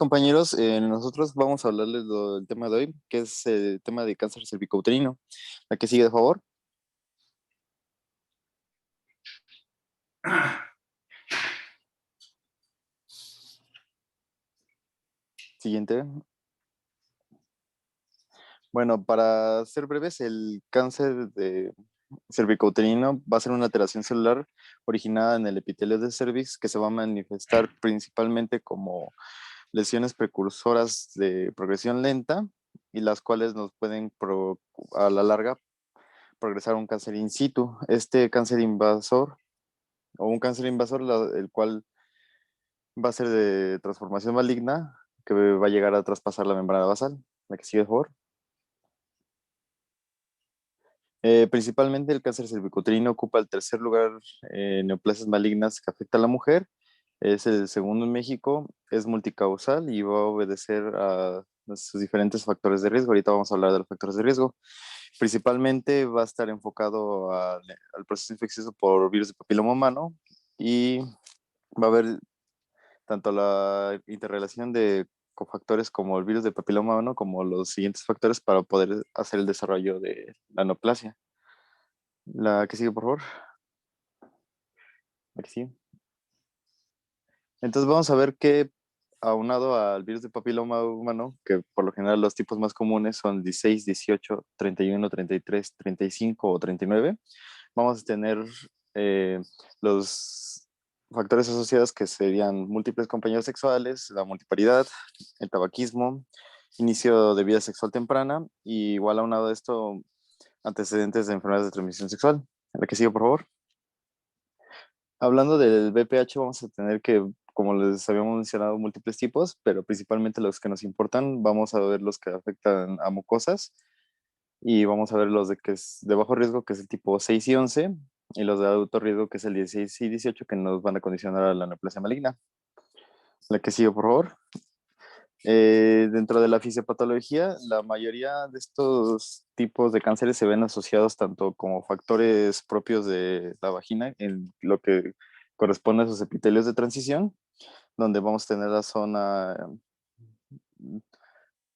compañeros, nosotros vamos a hablarles del tema de hoy, que es el tema de cáncer cervicouterino. La que sigue, de favor. Siguiente. Bueno, para ser breves, el cáncer de cervicouterino va a ser una alteración celular originada en el epitelio del cervix que se va a manifestar principalmente como lesiones precursoras de progresión lenta y las cuales nos pueden a la larga progresar a un cáncer in situ. Este cáncer invasor o un cáncer invasor, el cual va a ser de transformación maligna, que va a llegar a traspasar la membrana basal. La que sigue, por favor. Principalmente el cáncer cervicuterino ocupa el tercer lugar en neoplasias malignas que afecta a la mujer. Es el segundo en México, es multicausal y va a obedecer a sus diferentes factores de riesgo. Ahorita vamos a hablar de los factores de riesgo. Principalmente va a estar enfocado al proceso infeccioso por virus de papiloma humano y va a haber tanto la interrelación de cofactores como el virus de papiloma humano, como los siguientes factores para poder hacer el desarrollo de la neoplasia. La que sigue, por favor. La que sigue. Entonces vamos a ver que aunado al virus de papiloma humano, que por lo general los tipos más comunes son 16, 18, 31, 33, 35 o 39, vamos a tener eh, los factores asociados que serían múltiples compañeros sexuales, la multiparidad, el tabaquismo, inicio de vida sexual temprana y igual aunado a esto, antecedentes de enfermedades de transmisión sexual. La que sigue, por favor. Hablando del BPH, vamos a tener que, como les habíamos mencionado, múltiples tipos, pero principalmente los que nos importan, vamos a ver los que afectan a mucosas y vamos a ver los de que es de bajo riesgo, que es el tipo 6 y 11, y los de alto riesgo, que es el 16 y 18, que nos van a condicionar a la neoplasia maligna. La que sigue, por favor. Dentro de la fisiopatología, la mayoría de estos tipos de cánceres se ven asociados tanto como factores propios de la vagina, en lo que corresponde a sus epitelios de transición, donde vamos a tener la zona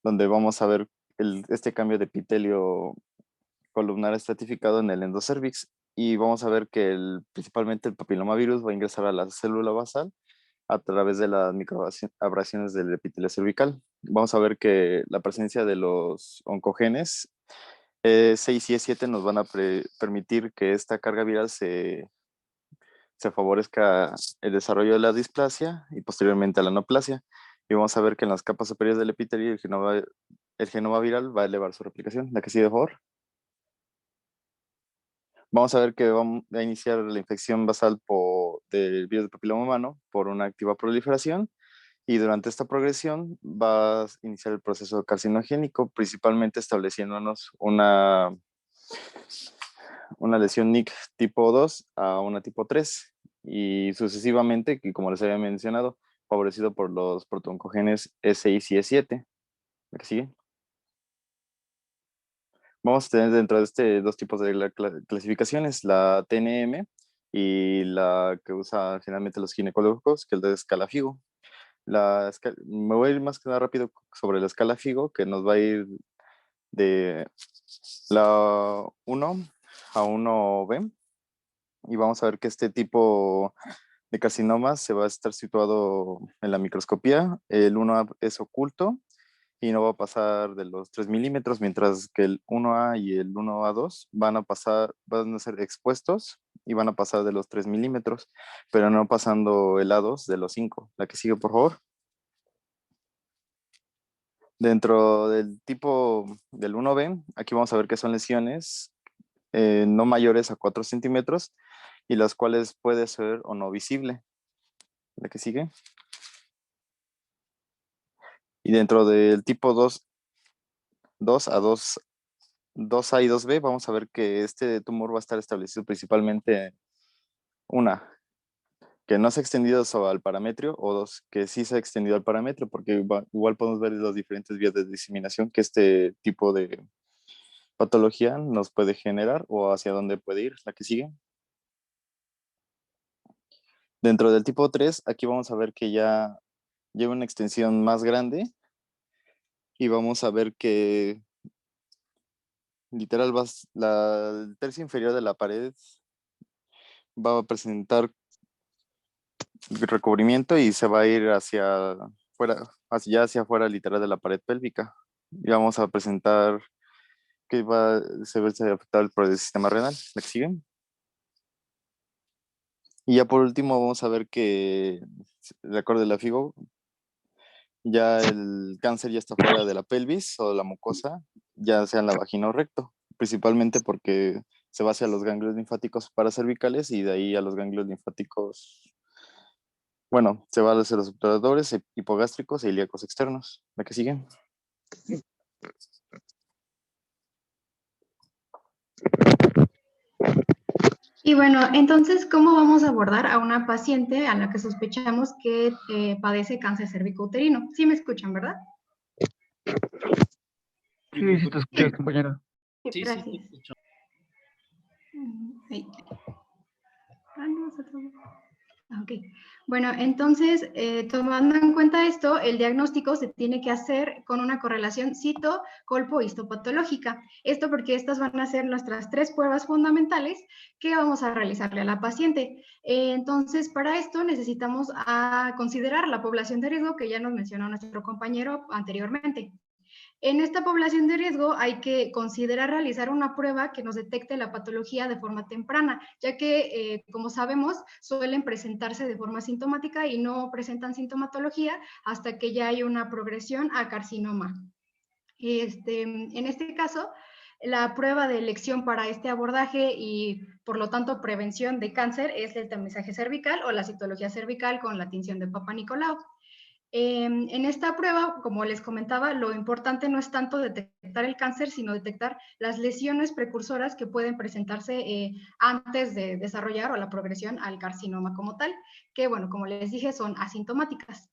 donde vamos a ver este cambio de epitelio columnar estratificado en el endocervix, y vamos a ver que principalmente el papilomavirus va a ingresar a la célula basal a través de las microabrasiones del epitelio cervical. Vamos a ver que la presencia de los oncogenes E6 y E7 nos van a permitir que esta carga viral se favorezca el desarrollo de la displasia y posteriormente a la neoplasia. Y vamos a ver que en las capas superiores del epitelio el genoma viral va a elevar su replicación. La que sigue, por favor. Vamos a ver que vamos a iniciar la infección basal del virus del papiloma humano por una activa proliferación. Y durante esta progresión va a iniciar el proceso carcinogénico, principalmente estableciéndonos una lesión NIC tipo 2 a una tipo 3 y sucesivamente, que como les había mencionado, favorecido por los protooncogenes E6 y E7. ¿La que sigue? Vamos a tener dentro de dos tipos de clasificaciones, la TNM y la que usa generalmente los ginecólogos, que es el de escala FIGO. Me voy a ir más que nada rápido sobre la escala FIGO, que nos va a ir de la 1 a 1B, y vamos a ver que este tipo de carcinomas se va a estar situado en la microscopía. El 1A es oculto y no va a pasar de los 3 milímetros, mientras que el 1A y el 1A2 van a ser expuestos y van a pasar de los 3 milímetros, pero no pasando el A2 de los 5. La que sigue, por favor. Dentro del tipo del 1B, aquí vamos a ver que son lesiones no mayores a 4 centímetros y las cuales puede ser o no visible. La que sigue. Y dentro del tipo 2 a 2A y 2B, vamos a ver que este tumor va a estar establecido principalmente en una, que no se ha extendido al parametrio, o dos, que sí se ha extendido al parametrio, porque igual podemos ver las diferentes vías de diseminación que este tipo de patología nos puede generar o hacia dónde puede ir. La que sigue. Dentro del tipo 3, aquí vamos a ver que ya lleva una extensión más grande y vamos a ver que literal el tercio inferior de la pared va a presentar recubrimiento y se va a ir hacia fuera, hacia afuera literal de la pared pélvica. Y vamos a presentar que se ve afectado por el sistema renal. ¿La que sigue? Y ya por último vamos a ver que, de acuerdo a la FIGO, ya el cáncer ya está fuera de la pelvis o de la mucosa, ya sea en la vagina o recto, principalmente porque se va hacia los ganglios linfáticos paracervicales y de ahí a los ganglios linfáticos, bueno, se va hacia los obturadores hipogástricos e ilíacos externos. ¿La que sigue? Y bueno, entonces, ¿cómo vamos a abordar a una paciente a la que sospechamos que padece cáncer cervicouterino? Sí me escuchan, ¿verdad? Sí, sí te escuchas, compañera. Sí, gracias. Sí, te escucho. Ahí. Ah, no, se trabó. Ok. Bueno, entonces, tomando en cuenta esto, el diagnóstico se tiene que hacer con una correlación cito-colpo-histopatológica. Esto porque estas van a ser nuestras 3 pruebas fundamentales que vamos a realizarle a la paciente. Entonces, para esto necesitamos considerar la población de riesgo que ya nos mencionó nuestro compañero anteriormente. En esta población de riesgo hay que considerar realizar una prueba que nos detecte la patología de forma temprana, ya que, como sabemos, suelen presentarse de forma sintomática y no presentan sintomatología hasta que ya hay una progresión a carcinoma. En este caso, la prueba de elección para este abordaje y, por lo tanto, prevención de cáncer es el tamizaje cervical o la citología cervical con la tinción de Papa Nicolau. En esta prueba, como les comentaba, lo importante no es tanto detectar el cáncer, sino detectar las lesiones precursoras que pueden presentarse antes de desarrollar o la progresión al carcinoma como tal, que, bueno, como les dije, son asintomáticas.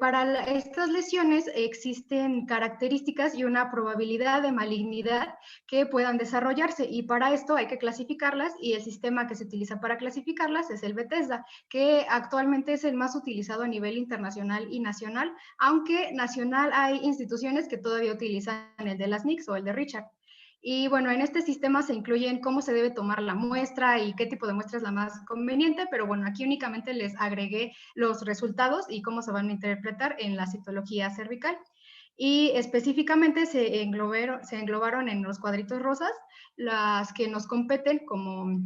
Para estas lesiones existen características y una probabilidad de malignidad que puedan desarrollarse, y para esto hay que clasificarlas, y el sistema que se utiliza para clasificarlas es el Bethesda, que actualmente es el más utilizado a nivel internacional y nacional, aunque nacional hay instituciones que todavía utilizan el de las NICS o el de Richard. Y bueno, en este sistema se incluyen cómo se debe tomar la muestra y qué tipo de muestra es la más conveniente, pero bueno, aquí únicamente les agregué los resultados y cómo se van a interpretar en la citología cervical. Y específicamente se englobaron en los cuadritos rosas las que nos competen como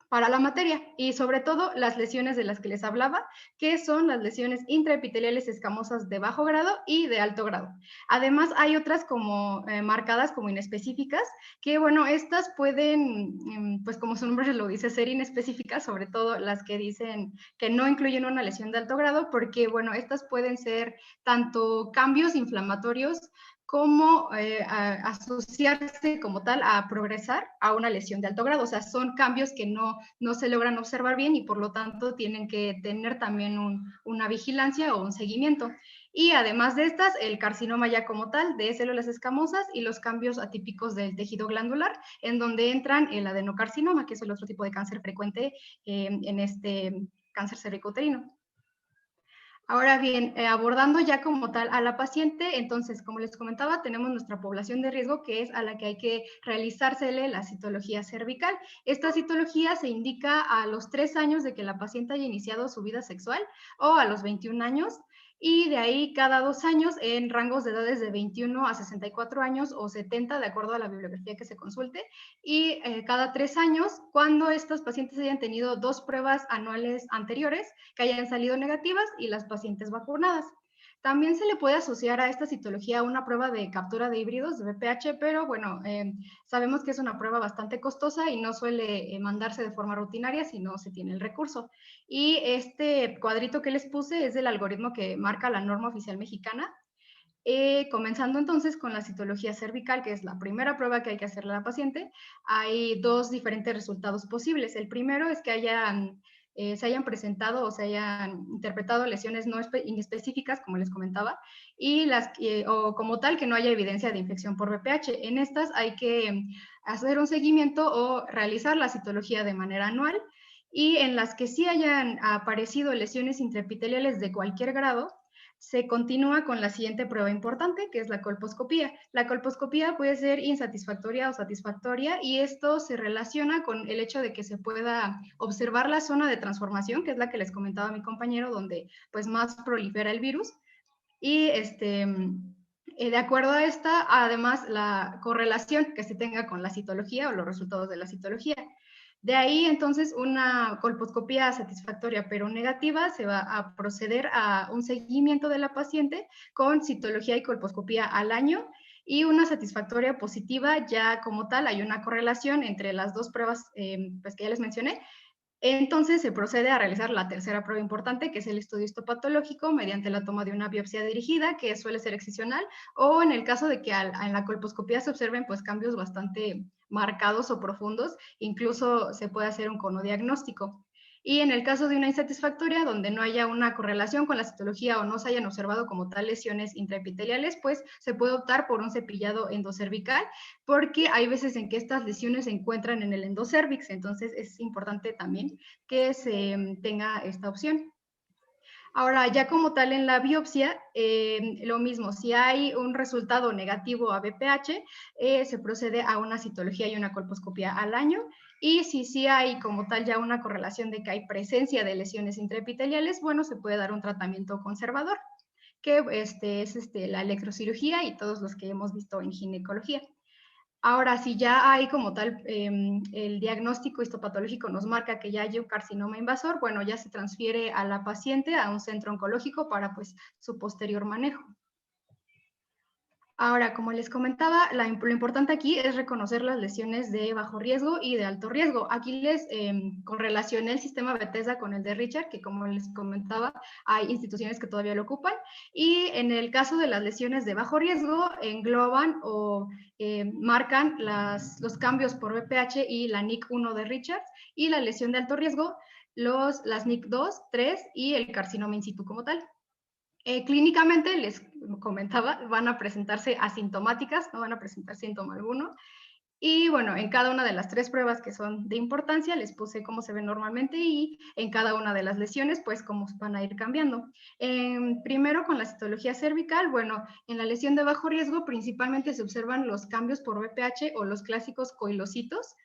para la materia, y sobre todo las lesiones de las que les hablaba, que son las lesiones intraepiteliales escamosas de bajo grado y de alto grado. Además, hay otras como marcadas como inespecíficas, que bueno, estas pueden, pues como su nombre lo dice, ser inespecíficas, sobre todo las que dicen que no incluyen una lesión de alto grado, porque bueno, estas pueden ser tanto cambios inflamatorios como asociarse como tal a progresar a una lesión de alto grado. O sea, son cambios que no se logran observar bien y por lo tanto tienen que tener también una vigilancia o un seguimiento. Y además de estas, el carcinoma ya como tal de células escamosas y los cambios atípicos del tejido glandular, en donde entran el adenocarcinoma, que es el otro tipo de cáncer frecuente en este cáncer cervicouterino. Ahora bien, abordando ya como tal a la paciente, entonces, como les comentaba, tenemos nuestra población de riesgo, que es a la que hay que realizársele la citología cervical. Esta citología se indica a los 3 años de que la paciente haya iniciado su vida sexual o a los 21 años, y de ahí cada 2 años en rangos de edades de 21 a 64 años o 70, de acuerdo a la bibliografía que se consulte, y cada 3 años cuando estas pacientes hayan tenido 2 pruebas anuales anteriores que hayan salido negativas y las pacientes vacunadas. También se le puede asociar a esta citología una prueba de captura de híbridos de VPH, pero bueno, sabemos que es una prueba bastante costosa y no suele mandarse de forma rutinaria si no se tiene el recurso. Y este cuadrito que les puse es del algoritmo que marca la norma oficial mexicana. Comenzando entonces con la citología cervical, que es la primera prueba que hay que hacerle a la paciente, hay 2 diferentes resultados posibles. El primero es que se hayan presentado o se hayan interpretado lesiones no inespecíficas, como les comentaba, y o como tal que no haya evidencia de infección por VPH. En estas hay que hacer un seguimiento o realizar la citología de manera anual, y en las que sí hayan aparecido lesiones intraepiteliales de cualquier grado, se continúa con la siguiente prueba importante, que es la colposcopía. La colposcopía puede ser insatisfactoria o satisfactoria, y esto se relaciona con el hecho de que se pueda observar la zona de transformación, que es la que les comentaba mi compañero, donde pues más prolifera el virus. Y de acuerdo a esta, además, la correlación que se tenga con la citología o los resultados de la citología. De ahí, entonces, una colposcopía satisfactoria pero negativa, se va a proceder a un seguimiento de la paciente con citología y colposcopía al año, y una satisfactoria positiva, ya como tal, hay una correlación entre las dos pruebas pues que ya les mencioné. Entonces se procede a realizar la tercera prueba importante, que es el estudio histopatológico mediante la toma de una biopsia dirigida, que suele ser excisional, o en el caso de que en la colposcopía se observen pues cambios bastante marcados o profundos, incluso se puede hacer un conodiagnóstico. Y en el caso de una insatisfactoria, donde no haya una correlación con la citología o no se hayan observado como tal lesiones intraepiteliales, pues se puede optar por un cepillado endocervical, porque hay veces en que estas lesiones se encuentran en el endocérvix, entonces es importante también que se tenga esta opción. Ahora, ya como tal en la biopsia, lo mismo, si hay un resultado negativo a BPH, se procede a una citología y una colposcopía al año, y si sí hay como tal ya una correlación de que hay presencia de lesiones intraepiteliales, bueno, se puede dar un tratamiento conservador, que es la electrocirugía y todos los que hemos visto en ginecología. Ahora, si ya hay como tal, el diagnóstico histopatológico nos marca que ya hay un carcinoma invasor, bueno, ya se transfiere a la paciente a un centro oncológico para pues su posterior manejo. Ahora, como les comentaba, lo importante aquí es reconocer las lesiones de bajo riesgo y de alto riesgo. Aquí les correlacioné el sistema Bethesda con el de Richard, que como les comentaba, hay instituciones que todavía lo ocupan. Y en el caso de las lesiones de bajo riesgo, engloban o marcan los cambios por BPH y la NIC1 de Richard, y la lesión de alto riesgo, las NIC2, 3 y el carcinoma in situ como tal. Clínicamente, les comentaba, van a presentarse asintomáticas, no van a presentar síntoma alguno. Y bueno, en cada una de las tres pruebas que son de importancia, les puse cómo se ven normalmente, y en cada una de las lesiones, pues cómo van a ir cambiando. Primero, con la citología cervical, bueno, en la lesión de bajo riesgo, principalmente se observan los cambios por BPH o los clásicos coilocitos.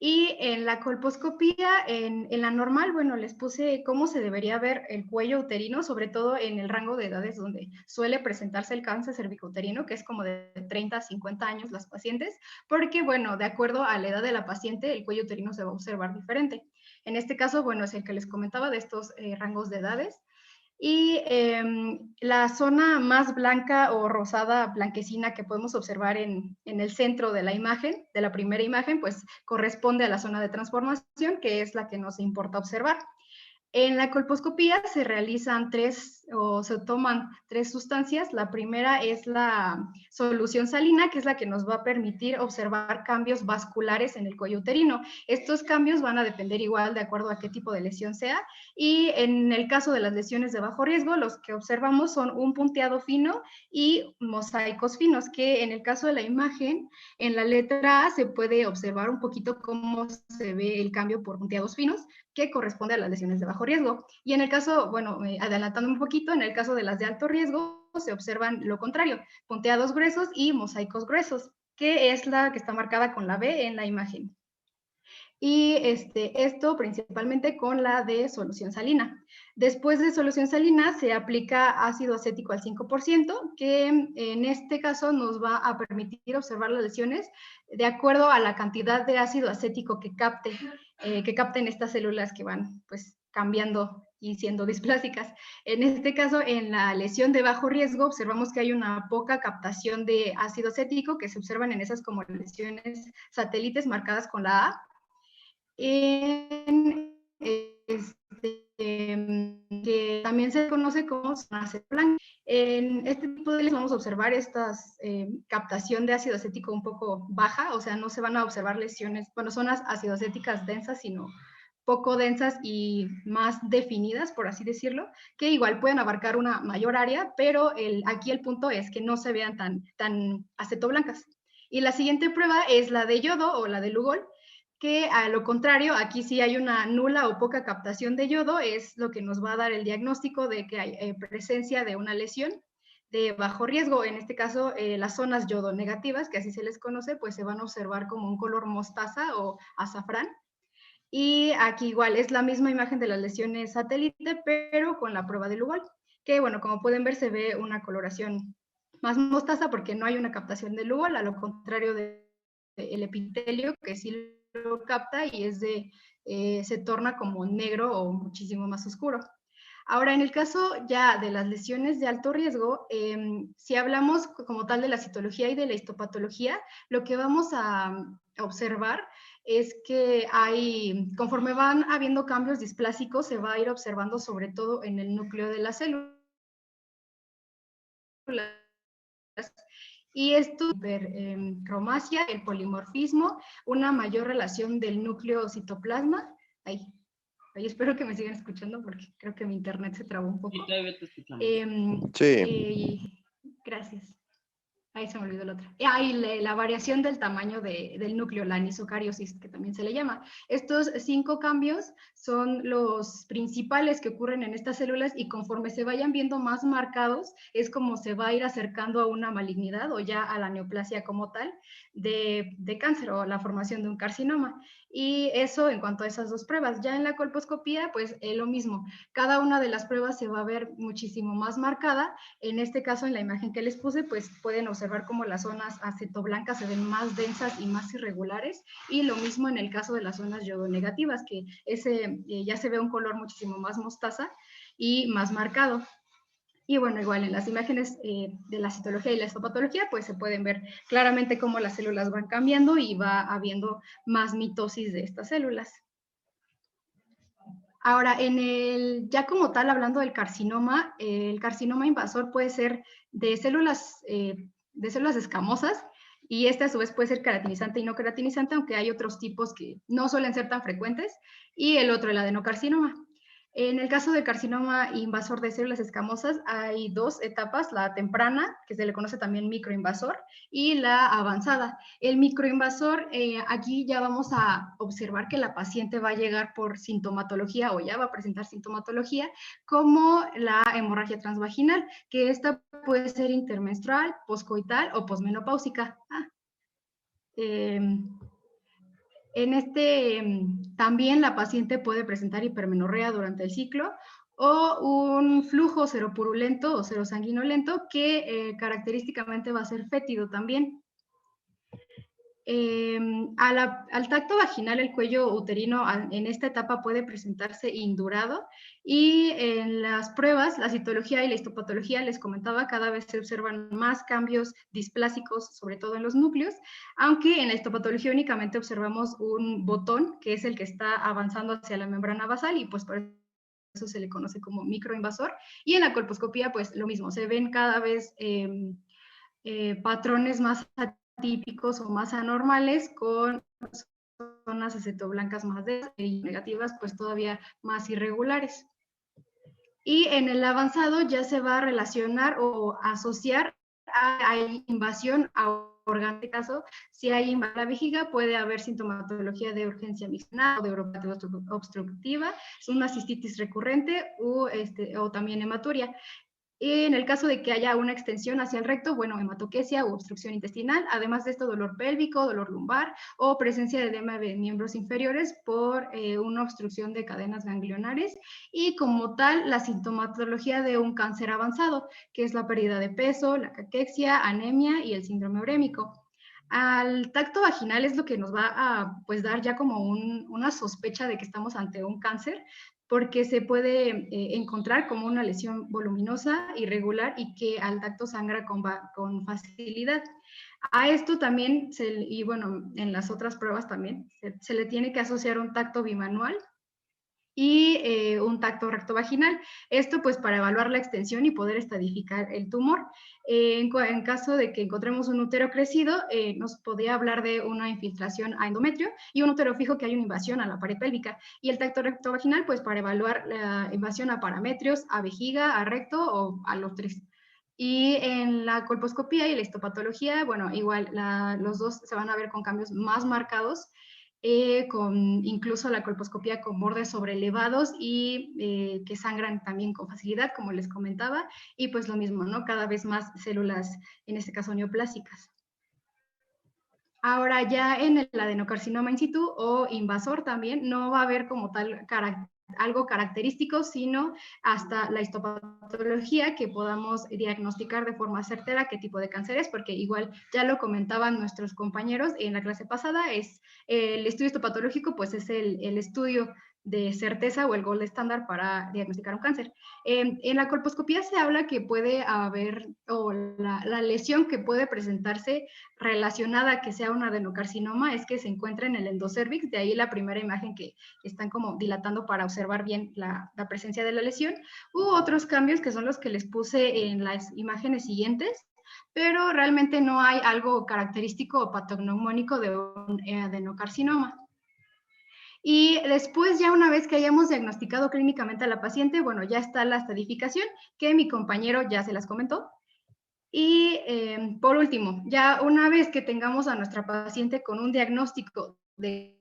Y en la colposcopía, en la normal, bueno, les puse cómo se debería ver el cuello uterino, sobre todo en el rango de edades donde suele presentarse el cáncer cervicouterino, que es como de 30 a 50 años las pacientes, porque, bueno, de acuerdo a la edad de la paciente, el cuello uterino se va a observar diferente. En este caso, bueno, es el que les comentaba de estos rangos de edades. Y la zona más blanca o rosada, blanquecina, que podemos observar en el centro de la imagen, de la primera imagen, pues corresponde a la zona de transformación, que es la que nos importa observar. En la colposcopía se realizan se toman tres sustancias. La primera es la solución salina, que es la que nos va a permitir observar cambios vasculares en el cuello uterino. Estos cambios van a depender igual de acuerdo a qué tipo de lesión sea, y en el caso de las lesiones de bajo riesgo, los que observamos son un punteado fino y mosaicos finos, que en el caso de la imagen, en la letra A se puede observar un poquito cómo se ve el cambio por punteados finos, que corresponde a las lesiones de bajo riesgo. Y en el caso, bueno, adelantando un poquito, en el caso de las de alto riesgo, se observan lo contrario, punteados gruesos y mosaicos gruesos, que es la que está marcada con la B en la imagen. Y esto principalmente con la de solución salina. Después de solución salina se aplica ácido acético al 5%, que en este caso nos va a permitir observar las lesiones de acuerdo a la cantidad de ácido acético que capten estas células que van pues cambiando y siendo displásicas. En este caso, en la lesión de bajo riesgo, observamos que hay una poca captación de ácido acético, que se observan en esas como lesiones satélites marcadas con la A. Que también se conoce como zona blanca. En este tipo de lesiones vamos a observar esta captación de ácido acético un poco baja, o sea, no se van a observar lesiones, bueno, zonas ácido-acéticas densas, sino poco densas y más definidas, por así decirlo, que igual pueden abarcar una mayor área, pero aquí el punto es que no se vean tan acetoblancas. Y la siguiente prueba es la de yodo o la de Lugol, que a lo contrario, aquí sí hay una nula o poca captación de yodo, es lo que nos va a dar el diagnóstico de que hay presencia de una lesión de bajo riesgo. En este caso, las zonas yodo negativas, que así se les conoce, pues se van a observar como un color mostaza o azafrán. Y aquí igual es la misma imagen de las lesiones satélite, pero con la prueba de Lugol, que bueno, como pueden ver se ve una coloración más mostaza porque no hay una captación de Lugol, a lo contrario del epitelio, que sí lo capta y se torna como negro o muchísimo más oscuro. Ahora, en el caso ya de las lesiones de alto riesgo, si hablamos como tal de la citología y de la histopatología, lo que vamos a observar es que conforme van habiendo cambios displásicos, se va a ir observando sobre todo en el núcleo de la célula. Y esto, cromacia, el polimorfismo, una mayor relación del núcleo citoplasma. Ahí espero que me sigan escuchando porque creo que mi internet se trabó un poco. Sí, todavía te escuchamos. Sí. Gracias. Ahí se me olvidó la otra. Ahí la variación del tamaño del núcleo, la anisocariosis, que también se le llama. Estos 5 cambios son los principales que ocurren en estas células y conforme se vayan viendo más marcados, es como se va a ir acercando a una malignidad o ya a la neoplasia como tal de cáncer o la formación de un carcinoma. Y eso en cuanto a esas 2 pruebas. Ya en la colposcopía, pues lo mismo. Cada una de las pruebas se va a ver muchísimo más marcada. En este caso, en la imagen que les puse, pues pueden observar cómo las zonas acetoblancas se ven más densas y más irregulares, y lo mismo en el caso de las zonas yodonegativas, que ya se ve un color muchísimo más mostaza y más marcado. Y bueno, igual en las imágenes de la citología y la histopatología, pues se pueden ver claramente cómo las células van cambiando y va habiendo más mitosis de estas células. Ahora, ya como tal, hablando del carcinoma, el carcinoma invasor puede ser de células escamosas, y este a su vez puede ser queratinizante y no queratinizante, aunque hay otros tipos que no suelen ser tan frecuentes, y el otro, el adenocarcinoma. En el caso del carcinoma invasor de células escamosas hay 2 etapas, la temprana, que se le conoce también microinvasor, y la avanzada. El microinvasor, aquí ya vamos a observar que la paciente va a llegar por sintomatología o ya va a presentar sintomatología como la hemorragia transvaginal, que esta puede ser intermenstrual, poscoital o posmenopáusica. También la paciente puede presentar hipermenorrea durante el ciclo o un flujo seropurulento o serosanguinolento que característicamente va a ser fétido también. Al tacto vaginal, el cuello uterino en esta etapa puede presentarse indurado, y en las pruebas, la citología y la histopatología, les comentaba, cada vez se observan más cambios displásicos, sobre todo en los núcleos, aunque en la histopatología únicamente observamos un botón, que es el que está avanzando hacia la membrana basal, y pues por eso se le conoce como microinvasor. Y en la colposcopía, pues lo mismo, se ven cada vez patrones más atípicos o más anormales, con zonas acetoblancas más densas y negativas pues todavía más irregulares. Y en el avanzado ya se va a relacionar o asociar a invasión a órgano. En este caso, si hay invasión a la vejiga, puede haber sintomatología de urgencia mixnal o de uropatía obstructiva, es una cistitis recurrente o también hematuria. Y en el caso de que haya una extensión hacia el recto, bueno, hematoquesia u obstrucción intestinal, además de esto, dolor pélvico, dolor lumbar o presencia de edema de miembros inferiores por una obstrucción de cadenas ganglionares, y como tal, la sintomatología de un cáncer avanzado, que es la pérdida de peso, la caquexia, anemia y el síndrome urémico. Al tacto vaginal es lo que nos va a pues, dar ya como una sospecha de que estamos ante un cáncer, porque se puede encontrar como una lesión voluminosa, irregular y que al tacto sangra con facilidad. A esto también, y bueno, en las otras pruebas también, se le tiene que asociar un tacto bimanual y un tacto rectovaginal. Esto pues para evaluar la extensión y poder estadificar el tumor. En caso de que encontremos un útero crecido, nos podría hablar de una infiltración a endometrio, y un útero fijo que hay una invasión a la pared pélvica. Y el tacto rectovaginal pues para evaluar la invasión a parametrios, a vejiga, a recto o a los 3. Y en la colposcopía y la histopatología, bueno, igual los dos se van a ver con cambios más marcados con incluso la colposcopía con bordes sobrelevados y que sangran también con facilidad, como les comentaba, y pues lo mismo, ¿no? Cada vez más células, en este caso neoplásicas. Ahora ya en el adenocarcinoma in situ o invasor también no va a haber como tal algo característico, sino hasta la histopatología que podamos diagnosticar de forma certera qué tipo de cáncer es, porque igual ya lo comentaban nuestros compañeros en la clase pasada, es el estudio histopatológico, pues es el estudio de certeza o el gold estándar para diagnosticar un cáncer. En la colposcopía se habla que puede haber, o la lesión que puede presentarse relacionada a que sea un adenocarcinoma es que se encuentra en el endocervix, de ahí la primera imagen que están como dilatando para observar bien la presencia de la lesión. Hubo otros cambios que son los que les puse en las imágenes siguientes, pero realmente no hay algo característico o patognomónico de un adenocarcinoma. Y después, ya una vez que hayamos diagnosticado clínicamente a la paciente, bueno, ya está la estadificación, que mi compañero ya se las comentó. Y por último, ya una vez que tengamos a nuestra paciente con un diagnóstico de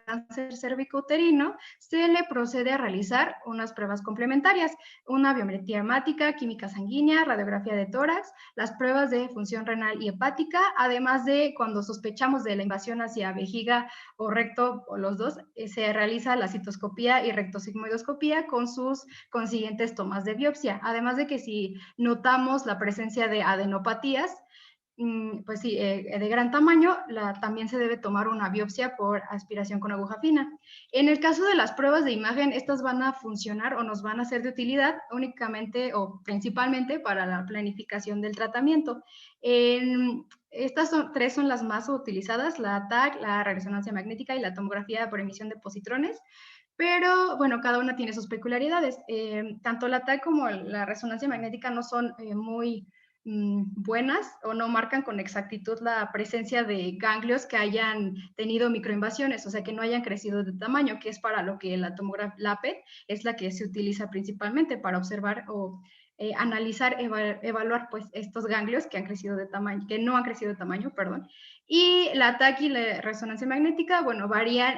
cáncer cervicouterino, se le procede a realizar unas pruebas complementarias, una biometría hemática, química sanguínea, radiografía de tórax, las pruebas de función renal y hepática, además de cuando sospechamos de la invasión hacia vejiga o recto o los dos, se realiza la citoscopía y rectosigmoidoscopía con sus consiguientes tomas de biopsia, además de que si notamos la presencia de adenopatías, pues sí, de gran tamaño, también se debe tomar una biopsia por aspiración con aguja fina. En el caso de las pruebas de imagen, estas van a funcionar o nos van a ser de utilidad únicamente o principalmente para la planificación del tratamiento. Estas tres son las más utilizadas, la TAC, la resonancia magnética y la tomografía por emisión de positrones. Pero bueno, cada una tiene sus peculiaridades. Tanto la TAC como la resonancia magnética no son muy buenas o no marcan con exactitud la presencia de ganglios que hayan tenido microinvasiones, o sea, que no hayan crecido de tamaño, que es para lo que la tomografía, la PET, es la que se utiliza principalmente para observar o analizar, evaluar pues estos ganglios que han crecido de tamaño, que no han crecido de tamaño, perdón. Y la TAC y la resonancia magnética, bueno, varían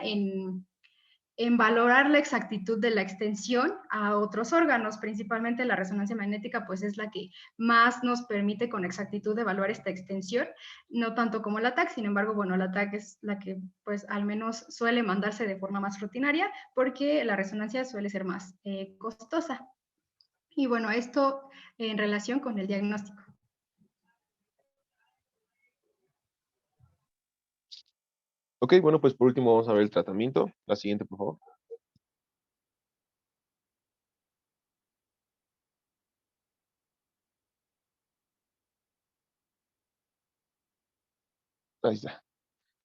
en valorar la exactitud de la extensión a otros órganos, principalmente la resonancia magnética, pues es la que más nos permite con exactitud evaluar esta extensión, no tanto como la TAC, sin embargo, bueno, la TAC es la que pues al menos suele mandarse de forma más rutinaria porque la resonancia suele ser más costosa. Y bueno, esto en relación con el diagnóstico. Ok, bueno, pues por último vamos a ver el tratamiento. La siguiente, por favor. Ahí está.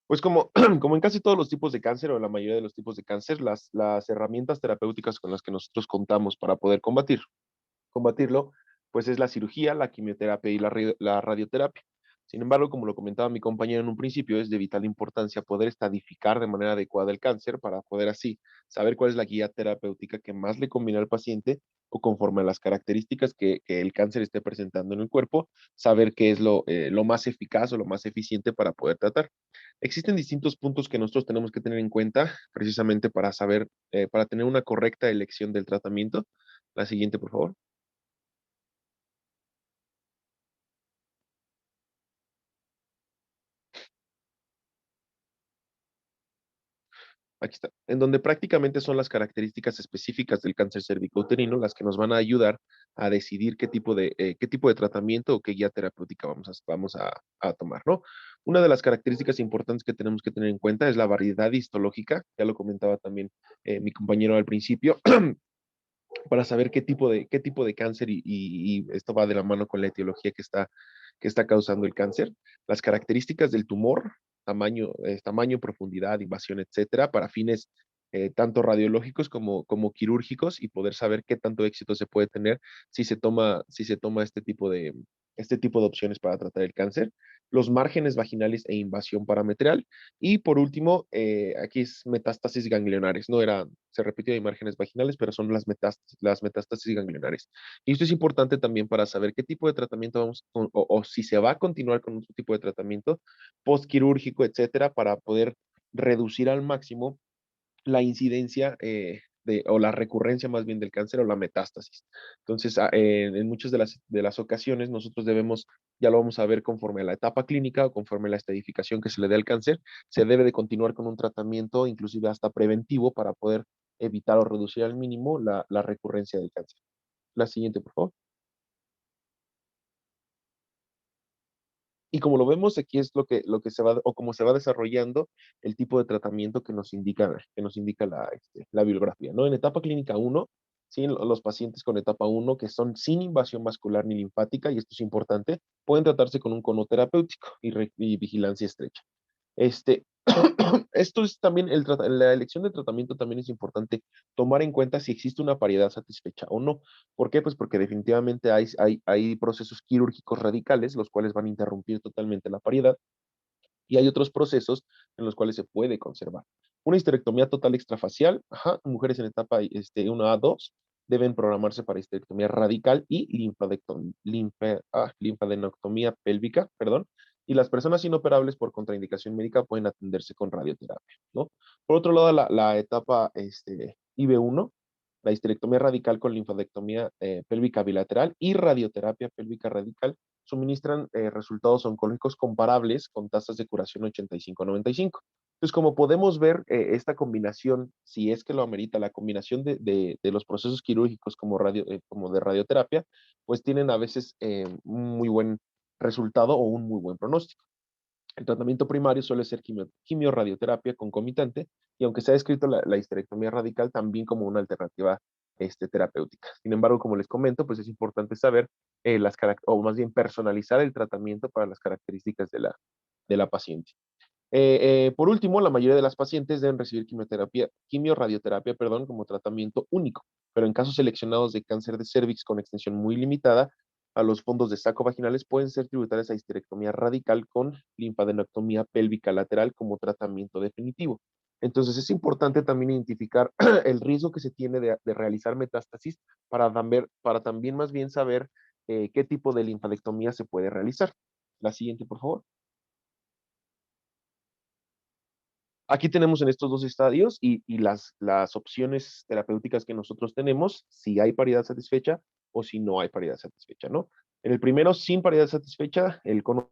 Pues como, como en casi todos los tipos de cáncer o la mayoría de los tipos de cáncer, las herramientas terapéuticas con las que nosotros contamos para poder combatirlo, pues es la cirugía, la quimioterapia y la radioterapia. Sin embargo, como lo comentaba mi compañero en un principio, es de vital importancia poder estadificar de manera adecuada el cáncer para poder así saber cuál es la guía terapéutica que más le conviene al paciente o conforme a las características que el cáncer esté presentando en el cuerpo, saber qué es lo más eficaz o lo más eficiente para poder tratar. Existen distintos puntos que nosotros tenemos que tener en cuenta precisamente para saber, para tener una correcta elección del tratamiento. La siguiente, por favor. Aquí está, en donde prácticamente son las características específicas del cáncer cervicouterino las que nos van a ayudar a decidir qué tipo de tratamiento o qué guía terapéutica vamos a tomar, ¿no? Una de las características importantes que tenemos que tener en cuenta es la variedad histológica, ya lo comentaba también mi compañero al principio, para saber qué tipo de cáncer y esto va de la mano con la etiología que está causando el cáncer, las características del tumor, tamaño, profundidad, invasión, etcétera, para fines tanto radiológicos como quirúrgicos y poder saber qué tanto éxito se puede tener si se toma este tipo de opciones para tratar el cáncer, los márgenes vaginales e invasión parametral y por último, aquí es metástasis ganglionares, se repitió de márgenes vaginales, pero son las metástasis ganglionares. Y esto es importante también para saber qué tipo de tratamiento o si se va a continuar con otro tipo de tratamiento postquirúrgico, etcétera, para poder reducir al máximo la incidencia o la recurrencia más bien del cáncer o la metástasis. Entonces, en muchas de las ocasiones nosotros debemos, ya lo vamos a ver conforme a la etapa clínica o conforme a la estadificación que se le dé al cáncer, se debe de continuar con un tratamiento, inclusive hasta preventivo, para poder evitar o reducir al mínimo la recurrencia del cáncer. La siguiente, por favor. Y como lo vemos aquí es lo que se va, o cómo se va desarrollando el tipo de tratamiento que nos indica la bibliografía, ¿no? En etapa clínica 1, ¿sí? Los pacientes con etapa 1 que son sin invasión vascular ni linfática, y esto es importante, pueden tratarse con un cono terapéutico y vigilancia estrecha. Esto es también, la elección de tratamiento también es importante tomar en cuenta si existe una paridad satisfecha o no. ¿Por qué? Pues porque definitivamente hay procesos quirúrgicos radicales, los cuales van a interrumpir totalmente la paridad, y hay otros procesos en los cuales se puede conservar. Una histerectomía total extrafacial, mujeres en etapa 1A2 deben programarse para histerectomía radical y linfadenectomía pélvica, perdón, y las personas inoperables por contraindicación médica pueden atenderse con radioterapia, ¿no? Por otro lado, la etapa IB1, la histerectomía radical con linfadectomía pélvica bilateral y radioterapia pélvica radical suministran resultados oncológicos comparables con tasas de curación 85-95. Entonces, como podemos ver, esta combinación, si es que lo amerita, la combinación de los procesos quirúrgicos como de radioterapia, pues tienen a veces un muy buen resultado o un muy buen pronóstico. El tratamiento primario suele ser quimioradioterapia concomitante, y aunque se ha descrito la histerectomía radical también como una alternativa terapéutica. Sin embargo, como les comento, pues es importante saber o más bien personalizar el tratamiento para las características de la paciente. Por último, la mayoría de las pacientes deben recibir quimioradioterapia, perdón, como tratamiento único, pero en casos seleccionados de cáncer de cervix con extensión muy limitada, a los fondos de saco vaginales pueden ser tributarias a histerectomía radical con linfadenectomía pélvica lateral como tratamiento definitivo. Entonces es importante también identificar el riesgo que se tiene de realizar metástasis para también más bien saber qué tipo de linfadectomía se puede realizar. La siguiente, por favor. Aquí tenemos en estos dos estadios y las opciones terapéuticas que nosotros tenemos, si hay paridad satisfecha o si no hay paridad satisfecha, ¿no? En el primero, sin paridad satisfecha, el cono